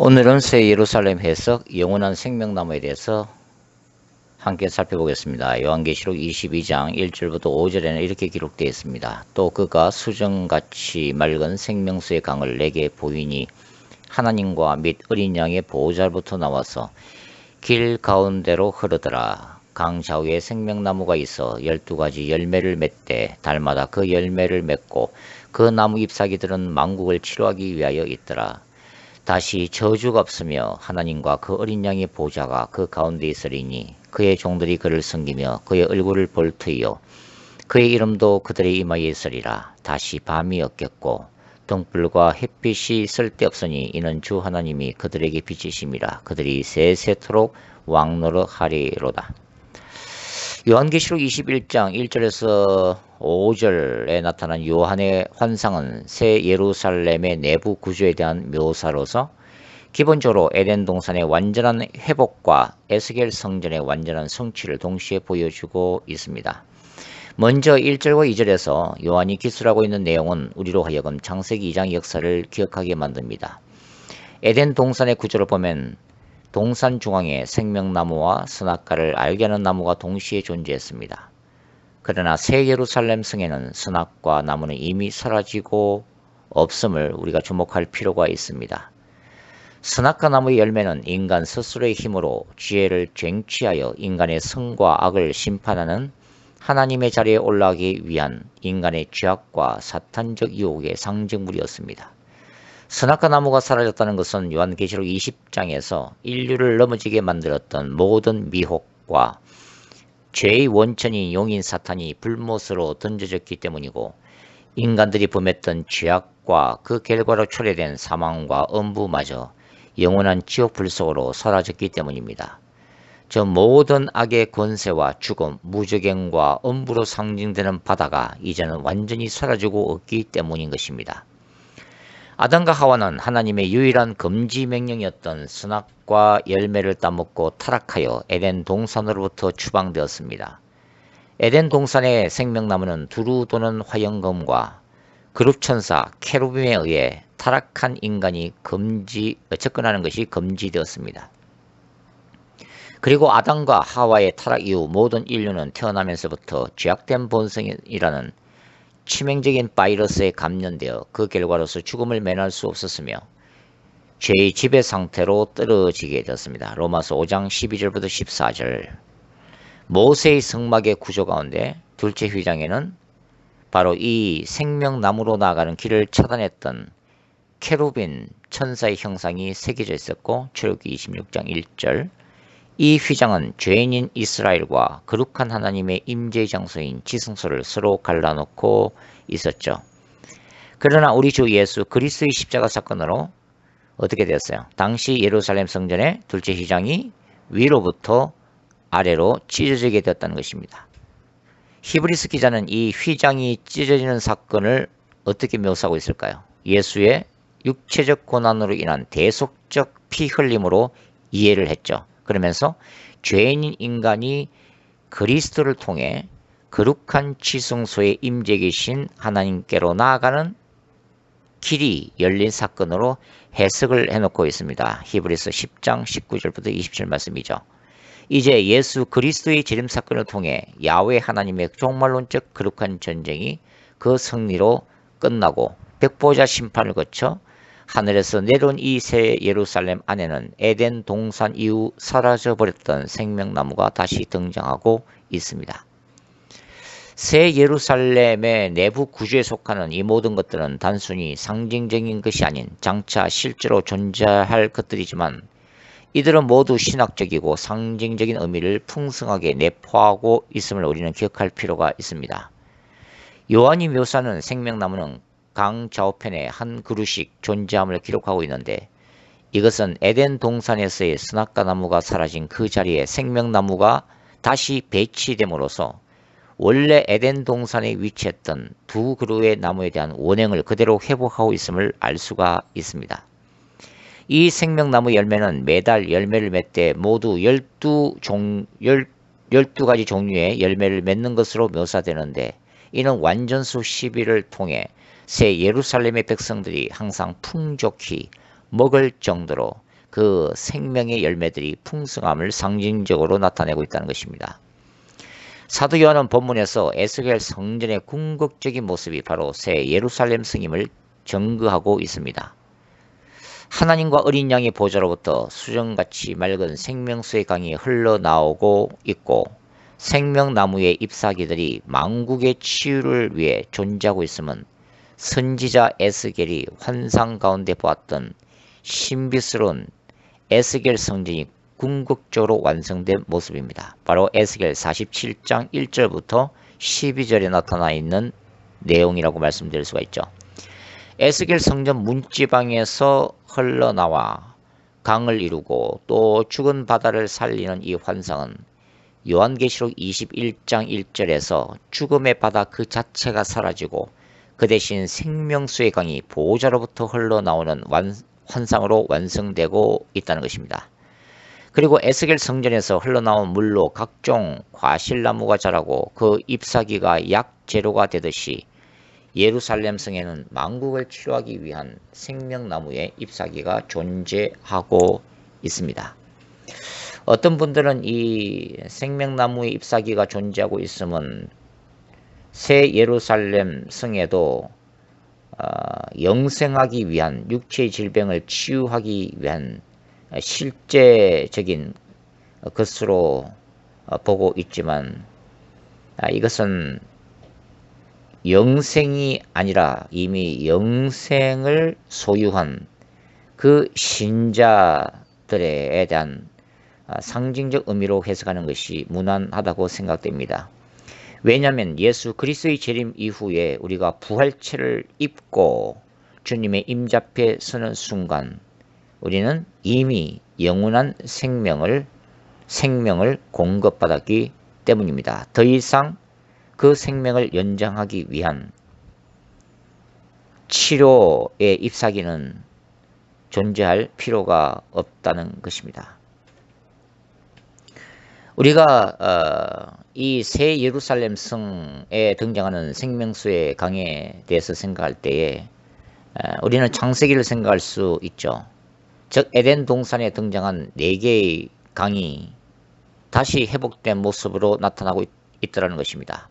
오늘은 새 예루살렘 해석 영원한 생명나무에 대해서 함께 살펴보겠습니다. 요한계시록 22장 1절부터 5절에는 이렇게 기록되어 있습니다. 또 그가 수정같이 맑은 생명수의 강을 내게 보이니 하나님과 및 어린 양의 보호자로부터 나와서 길 가운데로 흐르더라. 강 좌우에 생명나무가 있어 12가지 열매를 맺되 달마다 그 열매를 맺고 그 나무 잎사귀들은 만국을 치료하기 위하여 있더라. 다시 저주가 없으며 하나님과 그 어린 양의 보좌가 그 가운데 있으리니 그의 종들이 그를 섬기며 그의 얼굴을 볼 터이요 그의 이름도 그들의 이마에 있으리라. 다시 밤이 없겠고 등불과 햇빛이 쓸데없으니 이는 주 하나님이 그들에게 빛이심이라. 그들이 세세토록 왕노릇하리로다. 요한계시록 21장 1절에서 5절에 나타난 요한의 환상은 새 예루살렘의 내부 구조에 대한 묘사로서 기본적으로 에덴 동산의 완전한 회복과 에스겔 성전의 완전한 성취를 동시에 보여주고 있습니다. 먼저 1절과 2절에서 요한이 기술하고 있는 내용은 우리로 하여금 창세기 2장 역사를 기억하게 만듭니다. 에덴 동산의 구조를 보면 동산 중앙에 생명나무와 선악과를 알게 하는 나무가 동시에 존재했습니다. 그러나 새 예루살렘 성에는 선악과 나무는 이미 사라지고 없음을 우리가 주목할 필요가 있습니다. 선악과 나무의 열매는 인간 스스로의 힘으로 지혜를 쟁취하여 인간의 선과 악을 심판하는 하나님의 자리에 올라가기 위한 인간의 죄악과 사탄적 유혹의 상징물이었습니다. 선악과 나무가 사라졌다는 것은 요한계시록 20장에서 인류를 넘어지게 만들었던 모든 미혹과 죄의 원천인 용인 사탄이 불못으로 던져졌기 때문이고 인간들이 범했던 죄악과 그 결과로 초래된 사망과 음부마저 영원한 지옥 불 속으로 사라졌기 때문입니다. 저 모든 악의 권세와 죽음, 무저갱과 음부로 상징되는 바다가 이제는 완전히 사라지고 없기 때문인 것입니다. 아담과 하와는 하나님의 유일한 금지 명령이었던 선악과 열매를 따먹고 타락하여 에덴 동산으로부터 추방되었습니다. 에덴 동산의 생명나무는 두루 도는 화영검과 그룹천사 케루빔에 의해 타락한 인간이 접근하는 것이 금지되었습니다. 그리고 아담과 하와의 타락 이후 모든 인류는 태어나면서부터 죄악된 본성이라는 치명적인 바이러스에 감염되어 그 결과로서 죽음을 면할 수 없었으며 죄의 지배 상태로 떨어지게 되었습니다. 로마서 5장 12절부터 14절. 모세의 성막의 구조 가운데 둘째 휘장에는 바로 이 생명나무로 나아가는 길을 차단했던 케루빈 천사의 형상이 새겨져 있었고 출애굽기 26장 1절. 이 휘장은 죄인인 이스라엘과 거룩한 하나님의 임재의 장소인 지성소를 서로 갈라놓고 있었죠. 그러나 우리 주 예수 그리스도의 십자가 사건으로 어떻게 되었어요? 당시 예루살렘 성전의 둘째 휘장이 위로부터 아래로 찢어지게 되었다는 것입니다. 히브리서 기자는 이 휘장이 찢어지는 사건을 어떻게 묘사하고 있을까요? 예수의 육체적 고난으로 인한 대속적 피 흘림으로 이해를 했죠. 그러면서 죄인인 인간이 그리스도를 통해 거룩한 지성소에 임재 계신 하나님께로 나아가는 길이 열린 사건으로 해석을 해놓고 있습니다. 히브리서 10장 19절부터 20절 말씀이죠. 이제 예수 그리스도의 재림 사건을 통해 야훼 하나님의 종말론적 거룩한 전쟁이 그 승리로 끝나고 백보자 심판을 거쳐 하늘에서 내려온 이 새 예루살렘 안에는 에덴 동산 이후 사라져버렸던 생명나무가 다시 등장하고 있습니다. 새 예루살렘의 내부 구조에 속하는 이 모든 것들은 단순히 상징적인 것이 아닌 장차 실제로 존재할 것들이지만 이들은 모두 신학적이고 상징적인 의미를 풍성하게 내포하고 있음을 우리는 기억할 필요가 있습니다. 요한이 묘사하는 생명나무는 강 좌우편에 한 그루씩 존재함을 기록하고 있는데 이것은 에덴 동산에서의 선악과 나무가 사라진 그 자리에 생명나무가 다시 배치됨으로써 원래 에덴 동산에 위치했던 두 그루의 나무에 대한 원형을 그대로 회복하고 있음을 알 수가 있습니다. 이 생명나무 열매는 매달 열매를 맺되 모두 12가지 종류의 열매를 맺는 것으로 묘사되는데 이는 완전수 10일을 통해 새 예루살렘의 백성들이 항상 풍족히 먹을 정도로 그 생명의 열매들이 풍성함을 상징적으로 나타내고 있다는 것입니다. 사도 요한은 본문에서 에스겔 성전의 궁극적인 모습이 바로 새 예루살렘 성임을 증거하고 있습니다. 하나님과 어린 양의 보좌로부터 수정같이 맑은 생명수의 강이 흘러나오고 있고 생명나무의 잎사귀들이 만국의 치유를 위해 존재하고 있음은 선지자 에스겔이 환상 가운데 보았던 신비스러운 에스겔 성전이 궁극적으로 완성된 모습입니다. 바로 에스겔 47장 1절부터 12절에 나타나 있는 내용이라고 말씀드릴 수가 있죠. 에스겔 성전 문지방에서 흘러나와 강을 이루고 또 죽은 바다를 살리는 이 환상은 요한계시록 21장 1절에서 죽음의 바다 그 자체가 사라지고 그 대신 생명수의 강이 보호자로부터 흘러나오는 환상으로 완성되고 있다는 것입니다. 그리고 에스겔 성전에서 흘러나온 물로 각종 과실나무가 자라고 그 잎사귀가 약재료가 되듯이 예루살렘 성에는 만국을 치료하기 위한 생명나무의 잎사귀가 존재하고 있습니다. 어떤 분들은 이 생명나무의 잎사귀가 존재하고 있으면 새 예루살렘 성에도 영생하기 위한 육체의 질병을 치유하기 위한 실제적인 것으로 보고 있지만 이것은 영생이 아니라 이미 영생을 소유한 그 신자들에 대한 상징적 의미로 해석하는 것이 무난하다고 생각됩니다. 왜냐하면 예수 그리스도의 재림 이후에 우리가 부활체를 입고 주님의 임자앞에 서는 순간 우리는 이미 영원한 생명을 공급받았기 때문입니다. 더 이상 그 생명을 연장하기 위한 치료의 잎사귀는 존재할 필요가 없다는 것입니다. 우리가 이 새 예루살렘 성에 등장하는 생명수의 강에 대해서 생각할 때에 우리는 창세기를 생각할 수 있죠. 즉 에덴 동산에 등장한 4개의 강이 다시 회복된 모습으로 나타나고 있더라는 것입니다.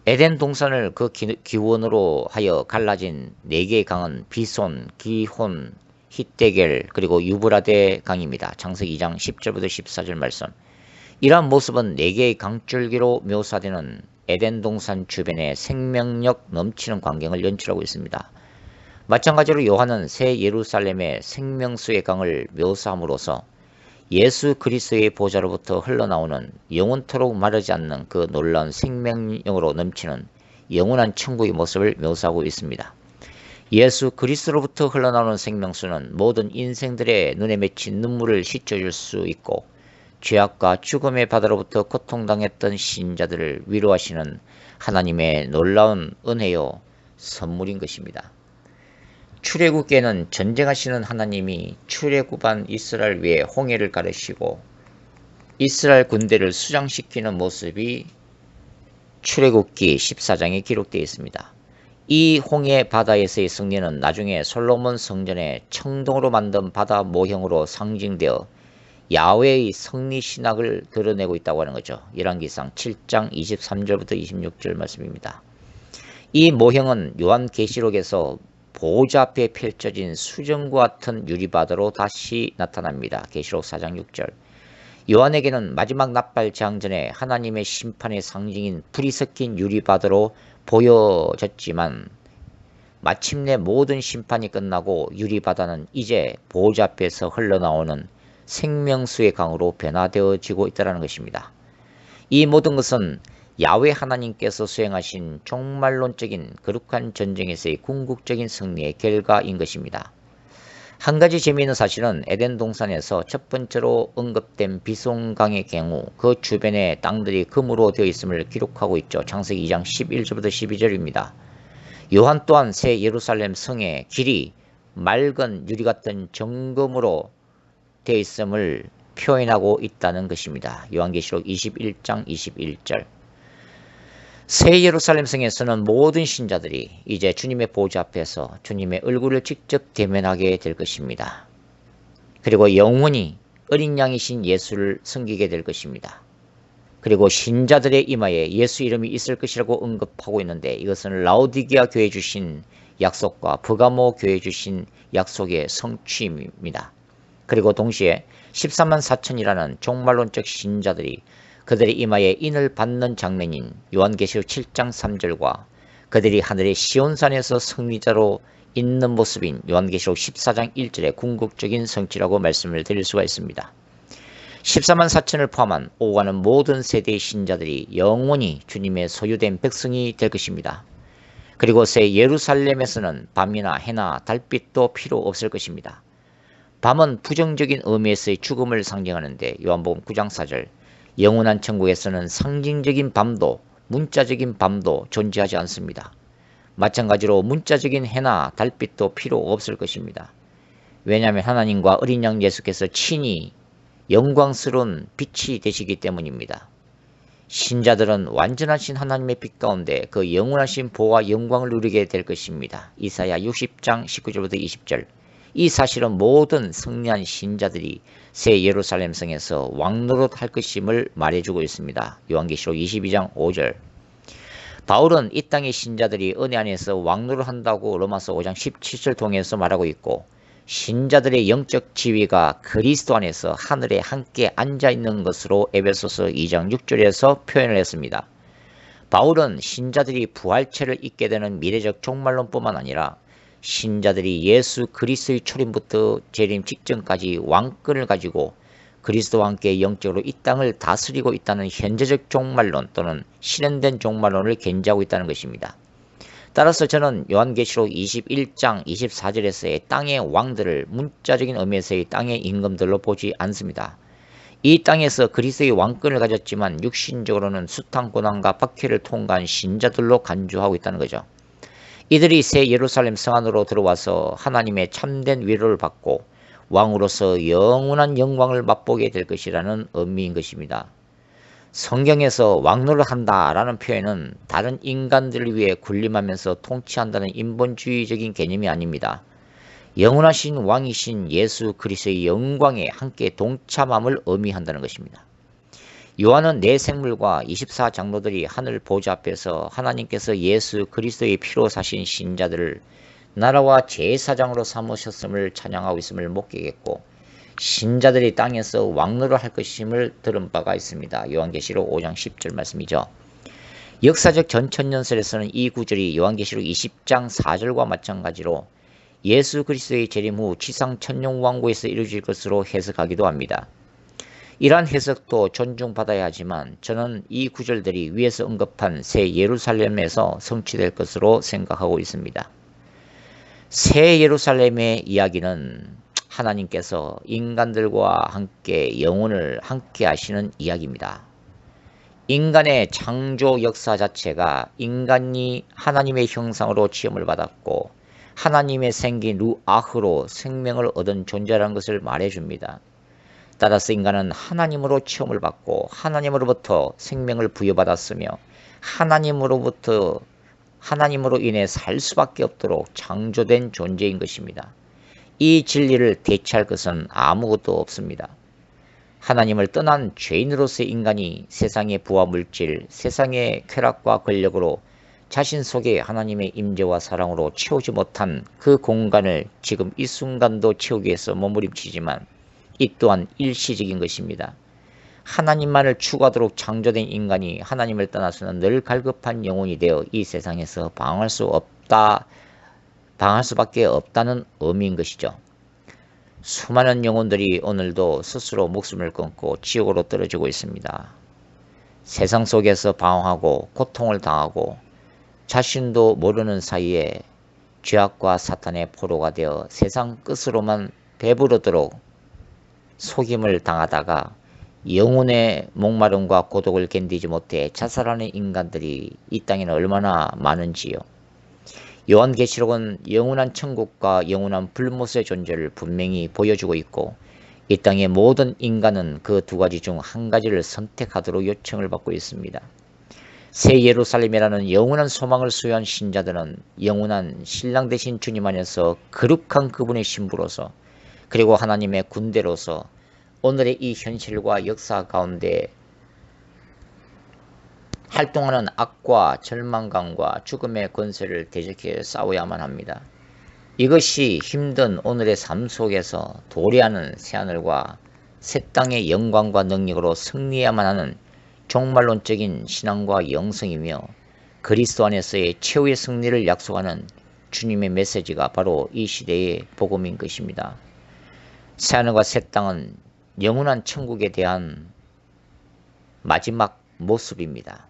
에덴 동산을 그 기원으로 하여 갈라진 4개의 강은 비손, 기혼, 히데겔 그리고 유브라데 강입니다. 창세기 2장 10절부터 14절 말씀. 이러한 모습은 4개의 강줄기로 묘사되는 에덴 동산 주변의 생명력 넘치는 광경을 연출하고 있습니다. 마찬가지로 요한은 새 예루살렘의 생명수의 강을 묘사함으로써 예수 그리스도의 보좌로부터 흘러나오는 영원토록 마르지 않는 그 놀라운 생명력으로 넘치는 영원한 천국의 모습을 묘사하고 있습니다. 예수 그리스도로부터 흘러나오는 생명수는 모든 인생들의 눈에 맺힌 눈물을 씻어줄 수 있고 죄악과 죽음의 바다로부터 고통당했던 신자들을 위로하시는 하나님의 놀라운 은혜요 선물인 것입니다. 출애굽기에는 전쟁하시는 하나님이 출애굽한 이스라엘 위에 홍해를 가르시고 이스라엘 군대를 수장시키는 모습이 출애굽기 14장에 기록되어 있습니다. 이 홍해 바다에서의 승리는 나중에 솔로몬 성전의 청동으로 만든 바다 모형으로 상징되어 야훼의 승리 신학을 드러내고 있다고 하는 거죠. 열왕기상 7장 23절부터 26절 말씀입니다. 이 모형은 요한계시록에서 보호자 앞에 펼쳐진 수정과 같은 유리바다로 다시 나타납니다. 계시록 4장 6절. 요한에게는 마지막 납발 재앙 전에 하나님의 심판의 상징인 불이 섞인 유리바다로 보여졌지만 마침내 모든 심판이 끝나고 유리바다는 이제 보호자 앞에서 흘러나오는 생명수의 강으로 변화되어지고 있다는 것입니다. 이 모든 것은 야훼 하나님께서 수행하신 종말론적인 거룩한 전쟁에서의 궁극적인 승리의 결과인 것입니다. 한 가지 재미있는 사실은 에덴 동산에서 첫 번째로 언급된 비손강의 경우 그 주변의 땅들이 금으로 되어 있음을 기록하고 있죠. 창세기 2장 11절부터 12절입니다. 요한 또한 새 예루살렘 성의 길이 맑은 유리 같은 정금으로 되어 있음을 표현하고 있다는 것입니다. 요한계시록 21장 21절. 새 예루살렘 성에서는 모든 신자들이 이제 주님의 보좌 앞에서 주님의 얼굴을 직접 대면하게 될 것입니다. 그리고 영원히 어린 양이신 예수를 섬기게 될 것입니다. 그리고 신자들의 이마에 예수 이름이 있을 것이라고 언급하고 있는데, 이것은 라오디게아 교회에 주신 약속과 버가모 교회에 주신 약속의 성취입니다. 그리고 동시에 14만 4천이라는 종말론적 신자들이 그들의 이마에 인을 받는 장면인 요한계시록 7장 3절과 그들이 하늘의 시온산에서 승리자로 있는 모습인 요한계시록 14장 1절의 궁극적인 성취라고 말씀을 드릴 수가 있습니다. 14만 4천을 포함한 오고 가는 모든 세대의 신자들이 영원히 주님의 소유된 백성이 될 것입니다. 그리고 새 예루살렘에서는 밤이나 해나 달빛도 필요 없을 것입니다. 밤은 부정적인 의미에서의 죽음을 상징하는데 요한복음 9장 4절, 영원한 천국에서는 상징적인 밤도 문자적인 밤도 존재하지 않습니다. 마찬가지로 문자적인 해나 달빛도 필요 없을 것입니다. 왜냐하면 하나님과 어린 양 예수께서 친히 영광스러운 빛이 되시기 때문입니다. 신자들은 완전하신 하나님의 빛 가운데 그 영원하신 보호와 영광을 누리게 될 것입니다. 이사야 60장 19절부터 20절. 이 사실은 모든 승리한 신자들이 새 예루살렘 성에서 왕노릇 할 것임을 말해주고 있습니다. 요한계시록 22장 5절. 바울은 이 땅의 신자들이 은혜 안에서 왕노릇 한다고 로마서 5장 17절 통해서 말하고 있고, 신자들의 영적 지위가 그리스도 안에서 하늘에 함께 앉아있는 것으로 에베소서 2장 6절에서 표현을 했습니다. 바울은 신자들이 부활체를 입게 되는 미래적 종말론뿐만 아니라 신자들이 예수 그리스도의 초림부터 재림 직전까지 왕권을 가지고 그리스도와 함께 영적으로 이 땅을 다스리고 있다는 현재적 종말론 또는 실현된 종말론을 견지하고 있다는 것입니다. 따라서 저는 요한계시록 21장 24절에서의 땅의 왕들을 문자적인 의미에서의 땅의 임금들로 보지 않습니다. 이 땅에서 그리스도의 왕권을 가졌지만 육신적으로는 숱한 고난과 박해를 통과한 신자들로 간주하고 있다는 거죠. 이들이 새 예루살렘 성 안으로 들어와서 하나님의 참된 위로를 받고 왕으로서 영원한 영광을 맛보게 될 것이라는 의미인 것입니다. 성경에서 왕노를 한다라는 표현은 다른 인간들을 위해 군림하면서 통치한다는 인본주의적인 개념이 아닙니다. 영원하신 왕이신 예수 그리스도의 영광에 함께 동참함을 의미한다는 것입니다. 요한은 네 생물과 24장로들이 하늘 보좌 앞에서 하나님께서 예수 그리스도의 피로 사신 신자들을 나라와 제사장으로 삼으셨음을 찬양하고 있음을 목격했고, 신자들이 땅에서 왕노를 할 것임을 들은 바가 있습니다. 요한계시록 5장 10절 말씀이죠. 역사적 전천년설에서는 이 구절이 요한계시록 20장 4절과 마찬가지로 예수 그리스도의 재림 후 지상 천년왕국에서 이루어질 것으로 해석하기도 합니다. 이러한 해석도 존중받아야 하지만 저는 이 구절들이 위에서 언급한 새 예루살렘에서 성취될 것으로 생각하고 있습니다. 새 예루살렘의 이야기는 하나님께서 인간들과 함께 영혼을 함께 하시는 이야기입니다. 인간의 창조 역사 자체가 인간이 하나님의 형상으로 지음을 받았고 하나님의 생긴 루아흐로 생명을 얻은 존재라는 것을 말해줍니다. 따라서 인간은 하나님으로 체험을 받고 하나님으로부터 생명을 부여받았으며 하나님으로 인해 살 수밖에 없도록 창조된 존재인 것입니다. 이 진리를 대체할 것은 아무것도 없습니다. 하나님을 떠난 죄인으로서의 인간이 세상의 부와 물질, 세상의 쾌락과 권력으로 자신 속에 하나님의 임재와 사랑으로 채우지 못한 그 공간을 지금 이 순간도 채우기 위해서 몸부림치지만 이 또한 일시적인 것입니다. 하나님만을 추구하도록 창조된 인간이 하나님을 떠나서는 늘 갈급한 영혼이 되어 이 세상에서 방황할 수밖에 없다는 의미인 것이죠. 수많은 영혼들이 오늘도 스스로 목숨을 끊고 지옥으로 떨어지고 있습니다. 세상 속에서 방황하고 고통을 당하고 자신도 모르는 사이에 죄악과 사탄의 포로가 되어 세상 끝으로만 배부르도록 속임을 당하다가 영혼의 목마름과 고독을 견디지 못해 자살하는 인간들이 이 땅에는 얼마나 많은지요. 요한계시록은 영원한 천국과 영원한 불못의 존재를 분명히 보여주고 있고 이 땅의 모든 인간은 그 두 가지 중 한 가지를 선택하도록 요청을 받고 있습니다. 새 예루살렘이라는 영원한 소망을 소유한 신자들은 영원한 신랑 되신 주님 안에서 거룩한 그분의 신부로서 그리고 하나님의 군대로서 오늘의 이 현실과 역사 가운데 활동하는 악과 절망감과 죽음의 권세를 대적해 싸워야만 합니다. 이것이 힘든 오늘의 삶 속에서 도래하는 새하늘과 새 땅의 영광과 능력으로 승리해야만 하는 종말론적인 신앙과 영성이며 그리스도 안에서의 최후의 승리를 약속하는 주님의 메시지가 바로 이 시대의 복음인 것입니다. 새하늘과 새 땅은 영원한 천국에 대한 마지막 모습입니다.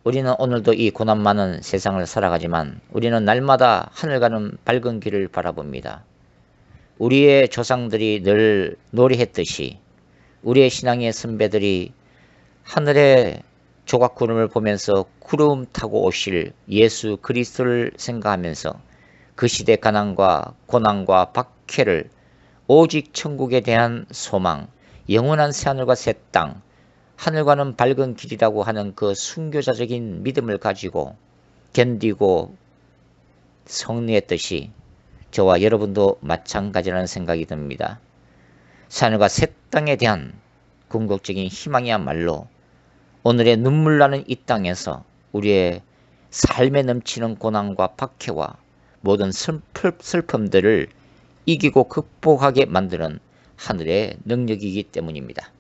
우리는 오늘도 이 고난 많은 세상을 살아가지만 우리는 날마다 하늘 가는 밝은 길을 바라봅니다. 우리의 조상들이 늘 노래했듯이 우리의 신앙의 선배들이 하늘의 조각구름을 보면서 구름 타고 오실 예수 그리스도를 생각하면서 그 시대 가난과 고난과 박해를 오직 천국에 대한 소망, 영원한 새하늘과 새 땅, 하늘과는 밝은 길이라고 하는 그 순교자적인 믿음을 가지고 견디고 승리했듯이 저와 여러분도 마찬가지라는 생각이 듭니다. 새하늘과 새 땅에 대한 궁극적인 희망이야말로 오늘의 눈물 나는 이 땅에서 우리의 삶에 넘치는 고난과 박해와 모든 슬픔들을 이기고 극복하게 만드는 하늘의 능력이기 때문입니다.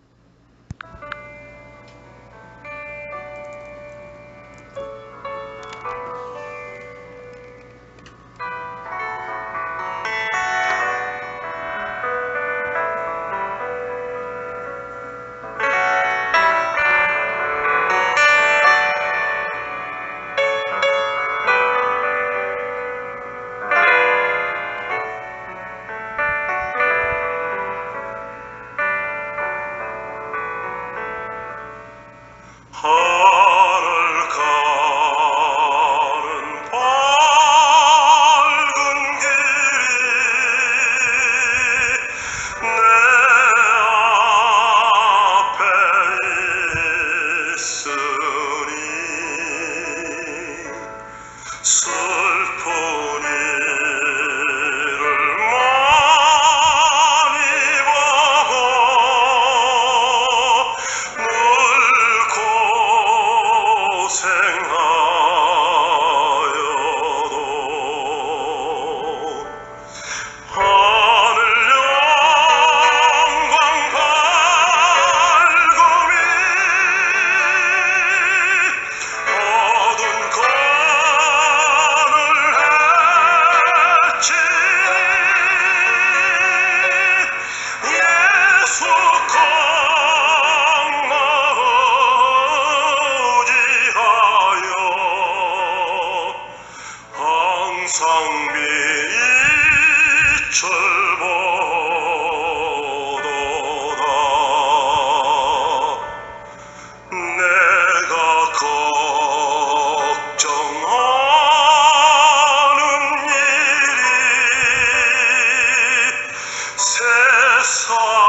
세상